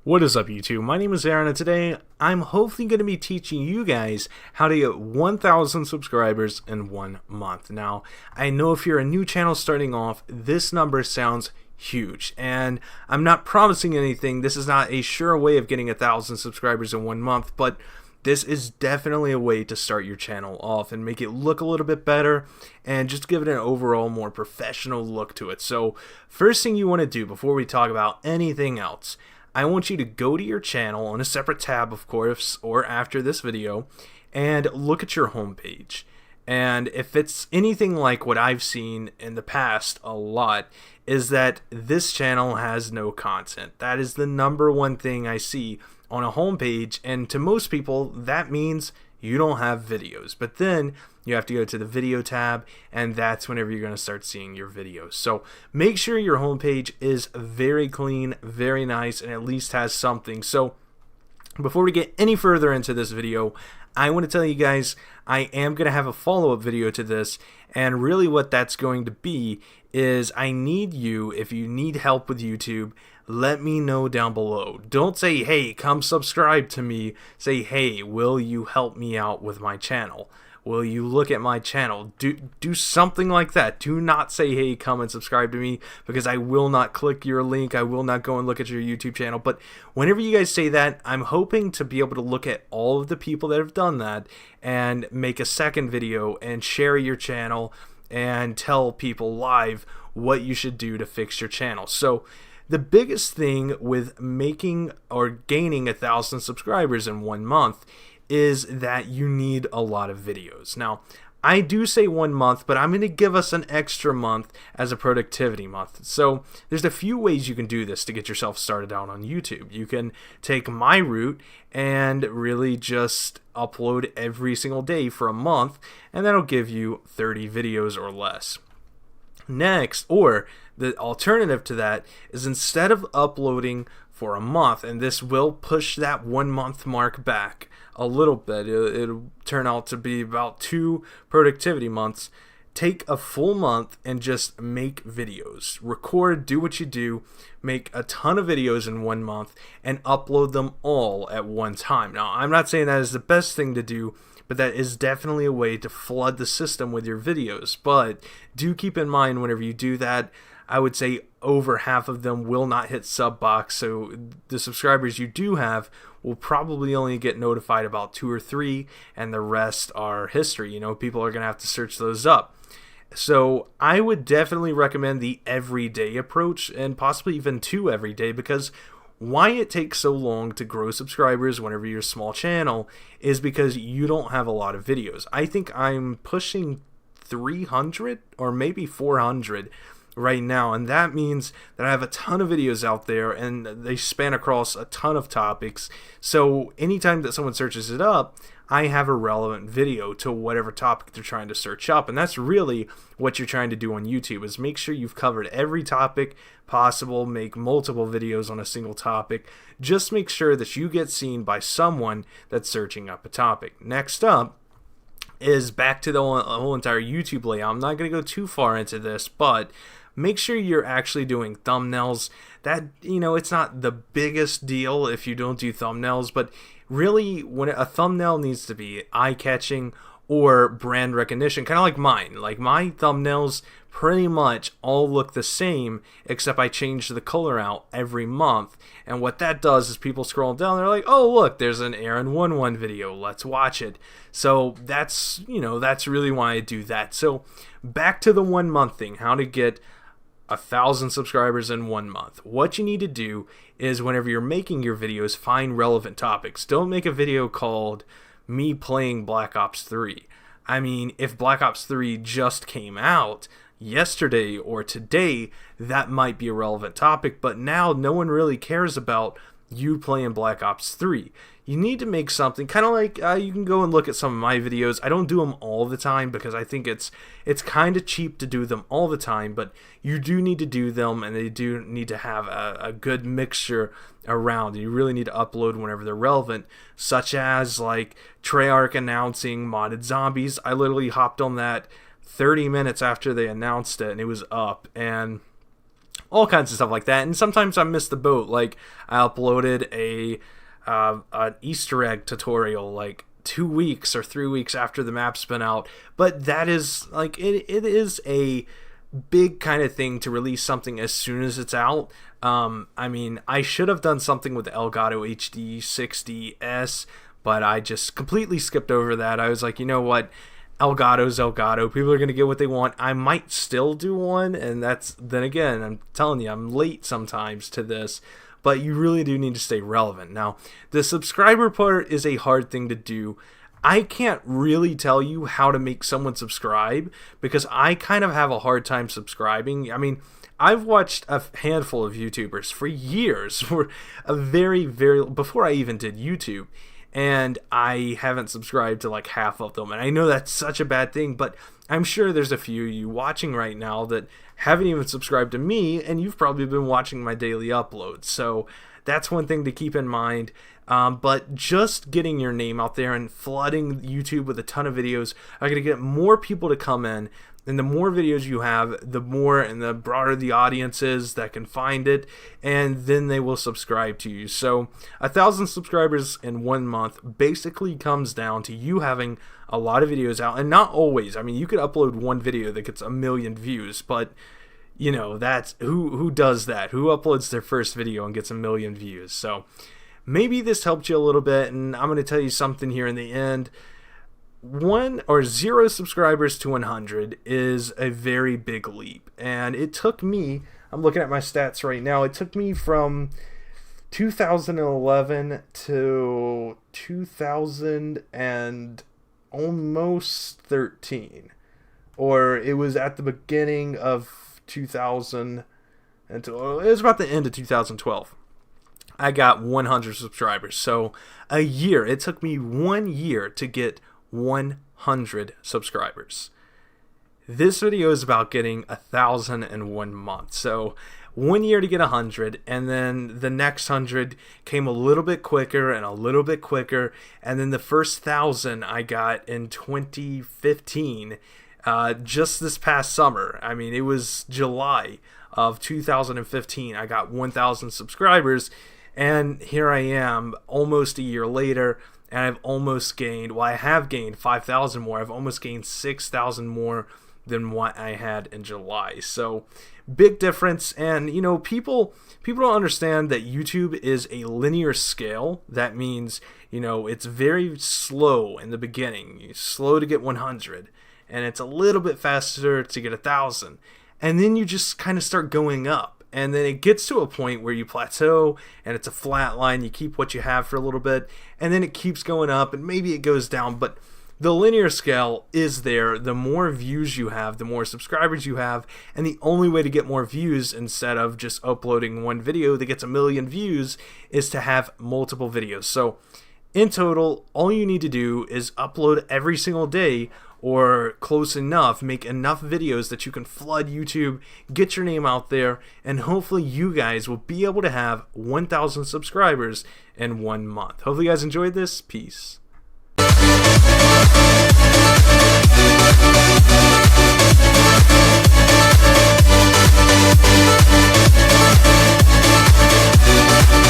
What is up, YouTube? My name is Aaron, and today I'm hopefully going to be teaching you guys how to get 1,000 subscribers in 1 month. Now, I know if you're a new channel starting off, this number sounds huge, and I'm not promising anything. This is not a sure way of getting 1,000 subscribers in 1 month, but this is definitely a way to start your channel off and make it look a little bit better and just give it an overall more professional look to it. So, first thing you want to do before we talk about anything else, I want you to go to your channel on a separate tab, of course, or after this video, and look at your homepage. And if it's anything like what I've seen in the past a lot, is that this channel has no content. That is the number one thing I see on a homepage, and to most people, that means you don't have videos. But then you have to go to the video tab, and that's whenever you're going to start seeing your videos. So make sure your homepage is very clean, very nice, and at least has something. So before we get any further into this video, I want to tell you guys I am going to have a follow-up video to this, and really what that's going to be is I need you, if you need help with YouTube, let me know down below. Don't say, hey, come subscribe to me. Say, hey, will you help me out with my channel? Will you look at my channel? Do something like that. Do not say, hey, come and subscribe to me, because I will not click your link. I will not go and look at your YouTube channel. But whenever you guys say that, I'm hoping to be able to look at all of the people that have done that and make a second video and share your channel and tell people live what you should do to fix your channel. So the biggest thing with making or gaining 1,000 subscribers in 1 month is that you need a lot of videos. Now, I do say 1 month, but I'm going to give us an extra month as a productivity month. So there's a few ways you can do this to get yourself started out on YouTube. You can take my route and really just upload every single day for a month, and that'll give you 30 videos or less. Next, or the alternative to that, is instead of uploading for a month, and this will push that 1 month mark back a little bit, it'll turn out to be about 2 productivity months. Take a full month and just make videos. Record, do what you do, make a ton of videos in 1 month, and upload them all at one time. Now, I'm not saying that is the best thing to do, but that is definitely a way to flood the system with your videos. But do keep in mind, whenever you do that, I would say over half of them will not hit sub box, so the subscribers you do have will probably only get notified about 2 or 3, and the rest are history. You know, people are going to have to search those up. So I would definitely recommend the everyday approach, and possibly even 2 every day, because why it takes so long to grow subscribers whenever you're a small channel is because you don't have a lot of videos. I think I'm pushing 300 or maybe 400 right now, and that means that I have a ton of videos out there, and they span across a ton of topics. So anytime that someone searches it up, I have a relevant video to whatever topic they're trying to search up. And that's really what you're trying to do on YouTube, is make sure you've covered every topic possible, make multiple videos on a single topic. Just make sure that you get seen by someone that's searching up a topic. Next up is back to the whole entire YouTube layout. I'm not going to go too far into this, but make sure you're actually doing thumbnails. That, you know, it's not the biggest deal if you don't do thumbnails, but really, when a thumbnail needs to be eye-catching or brand recognition, kind of like mine. Like, my thumbnails pretty much all look the same, except I change the color out every month. And what that does is people scroll down, they're like, oh, look, there's an Aaron 1-1 video, let's watch it. So that's, you know, that's really why I do that. So back to the 1 month thing, how to get 1,000 subscribers in 1 month. What you need to do is, whenever you're making your videos, find relevant topics. Don't make a video called me playing Black Ops 3. I mean, if Black Ops 3 just came out yesterday or today, that might be a relevant topic, but now no one really cares about you playing Black Ops 3. You need to make something kind of like, you can go and look at some of my videos. I don't do them all the time because I think it's kind of cheap to do them all the time, but you do need to do them, and they do need to have a good mixture around. You really need to upload whenever they're relevant, such as like Treyarch announcing modded zombies. I literally hopped on that 30 minutes after they announced it, and it was up, and all kinds of stuff like that. And sometimes I miss the boat. Like I uploaded an Easter egg tutorial like 2 weeks or 3 weeks after the map's been out. But that is like it is a big kind of thing to release something as soon as it's out. I mean, I should have done something with the Elgato HD 60S, but I just completely skipped over that. I was like, you know what? Elgato's Elgato. People are going to get what they want. I might still do one, and then again, I'm telling you, I'm late sometimes to this, but you really do need to stay relevant. Now, the subscriber part is a hard thing to do. I can't really tell you how to make someone subscribe because I kind of have a hard time subscribing. I mean, I've watched a handful of YouTubers for years, for a very before I even did YouTube, and I haven't subscribed to like half of them. And I know that's such a bad thing, but I'm sure there's a few of you watching right now that haven't even subscribed to me, and you've probably been watching my daily uploads. So that's one thing to keep in mind. But just getting your name out there and flooding YouTube with a ton of videos are going to get more people to come in. And the more videos you have, the more and the broader the audience is that can find it, and then they will subscribe to you. So 1,000 subscribers in 1 month basically comes down to you having a lot of videos out, and not always. I mean, you could upload one video that gets 1 million views, but you know, that's who does that? Who uploads their first video and gets 1 million views? So maybe this helped you a little bit, and I'm going to tell you something here in the end. 1 or 0 subscribers to 100 is a very big leap, and it took me, I'm looking at my stats right now, it took me from 2011 to 2000 and almost 13, or it was at the beginning of 2000 until it was about the end of 2012. I got 100 subscribers. So a year, it took me 1 year to get 100 subscribers. This video is about getting 1,000 in 1 month. So 1 year to get 100, and then the next 100 came a little bit quicker and a little bit quicker, and then the first 1,000 I got in 2015, just this past summer. I mean, it was July of 2015. I got 1,000 subscribers, and here I am almost a year later, and I've almost gained, well, I have gained 5,000 more. I've almost gained 6,000 more than what I had in July. So big difference. And you know, people don't understand that YouTube is a linear scale. That means, you know, it's very slow in the beginning. You're slow to get 100, and it's a little bit faster to get 1,000, and then you just kind of start going up. And then it gets to a point where you plateau and it's a flat line. You keep what you have for a little bit, and then it keeps going up, and maybe it goes down. But the linear scale is there. The more views you have, the more subscribers you have. And the only way to get more views, instead of just uploading one video that gets 1 million views, is to have multiple videos. So in total, all you need to do is upload every single day, or close enough, make enough videos that you can flood YouTube, get your name out there, and hopefully you guys will be able to have 1,000 subscribers in 1 month. Hopefully you guys enjoyed this. Peace.